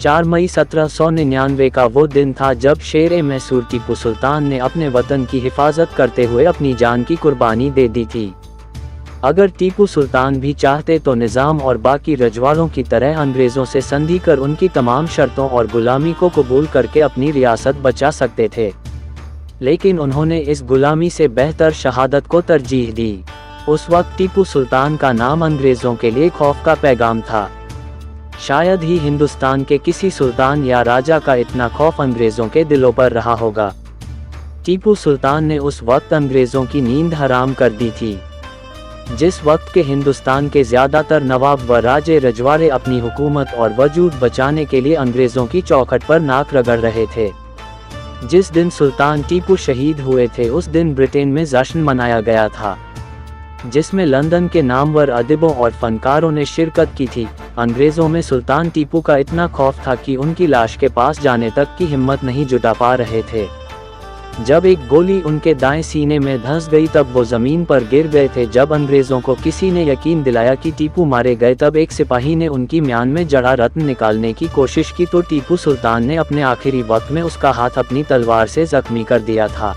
4 मई 1799 का वो दिन था जब शेर मैसूर टीपू सुल्तान ने अपने वतन की हिफाजत करते हुए अपनी जान की कुर्बानी दे दी थी। अगर टीपू सुल्तान भी चाहते तो निज़ाम और बाकी रजवाड़ों की तरह अंग्रेज़ों से संधि कर उनकी तमाम शर्तों और गुलामी को कबूल करके अपनी रियासत बचा सकते थे, लेकिन उन्होंने इस गुलामी से बेहतर शहादत को तरजीह दी। उस वक्त टीपू सुल्तान का नाम अंग्रेज़ों के लिए खौफ का पैगाम था। शायद ही हिंदुस्तान के किसी सुल्तान या राजा का इतना खौफ अंग्रेज़ों के दिलों पर रहा होगा। टीपू सुल्तान ने उस वक्त अंग्रेज़ों की नींद हराम कर दी थी, जिस वक्त के हिंदुस्तान के ज़्यादातर नवाब व राजे रजवाड़े अपनी हुकूमत और वजूद बचाने के लिए अंग्रेज़ों की चौखट पर नाक रगड़ रहे थे। जिस दिन सुल्तान टीपू शहीद हुए थे उस दिन ब्रिटेन में जश्न मनाया गया था, जिसमें लंदन के नामवर अदीबों और फनकारों ने शिरकत की थी। अंग्रेज़ों में सुल्तान टीपू का इतना खौफ था कि उनकी लाश के पास जाने तक की हिम्मत नहीं जुटा पा रहे थे। जब एक गोली उनके दाएं सीने में धंस गई तब वो ज़मीन पर गिर गए थे। जब अंग्रेज़ों को किसी ने यकीन दिलाया कि टीपू मारे गए तब एक सिपाही ने उनकी म्यान में जड़ा रत्न निकालने की कोशिश की तो टीपू सुल्तान ने अपने आखिरी वक्त में उसका हाथ अपनी तलवार से जख्मी कर दिया था।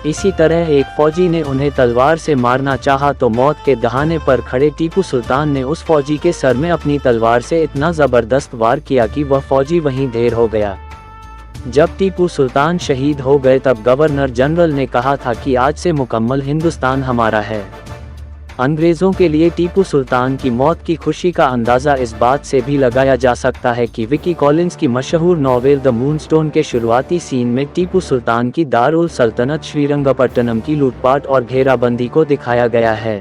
इसी तरह एक फौजी ने उन्हें तलवार से मारना चाहा तो मौत के दहाने पर खड़े टीपू सुल्तान ने उस फौजी के सर में अपनी तलवार से इतना ज़बरदस्त वार किया कि वह फौजी वहीं ढेर हो गया। जब टीपू सुल्तान शहीद हो गए तब गवर्नर जनरल ने कहा था कि आज से मुकम्मल हिंदुस्तान हमारा है। अंग्रेज़ों के लिए टीपू सुल्तान की मौत की खुशी का अंदाज़ा इस बात से भी लगाया जा सकता है कि विकी कॉलिंस की मशहूर नॉवेल द मूनस्टोन के शुरुआती सीन में टीपू सुल्तान की दारुल सल्तनत श्रीरंगपट्टनम की लूटपाट और घेराबंदी को दिखाया गया है।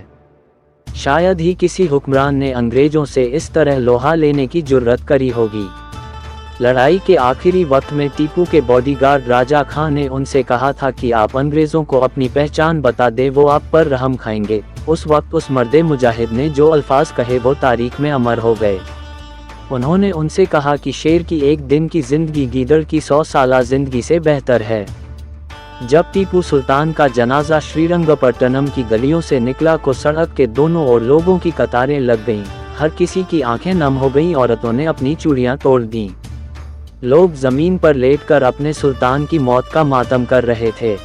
शायद ही किसी हुक्मरान ने अंग्रेज़ों से इस तरह लोहा लेने की जुर्रत करी होगी। लड़ाई के आखिरी वक्त में टीपू के बॉडीगार्ड राजा खां ने उनसे कहा था कि आप अंग्रेज़ों को अपनी पहचान बता दे, वो आप पर रहम खाएंगे। उस वक्त उस मर्दे मुजाहिद ने जो अल्फाज कहे वो तारीख में अमर हो गए। उन्होंने उनसे कहा कि शेर की एक दिन की जिंदगी गीदड़ की 100 साला जिंदगी से बेहतर है। जब टीपू सुल्तान का जनाजा श्रीरंगपट्टनम की गलियों से निकला को सड़क के दोनों ओर लोगों की कतारें लग गईं। हर किसी की आंखें नम हो गईं। औरतों ने अपनी चूड़ियां तोड़ दीं। लोग जमीन पर लेटकर अपने सुल्तान की मौत का मातम कर रहे थे।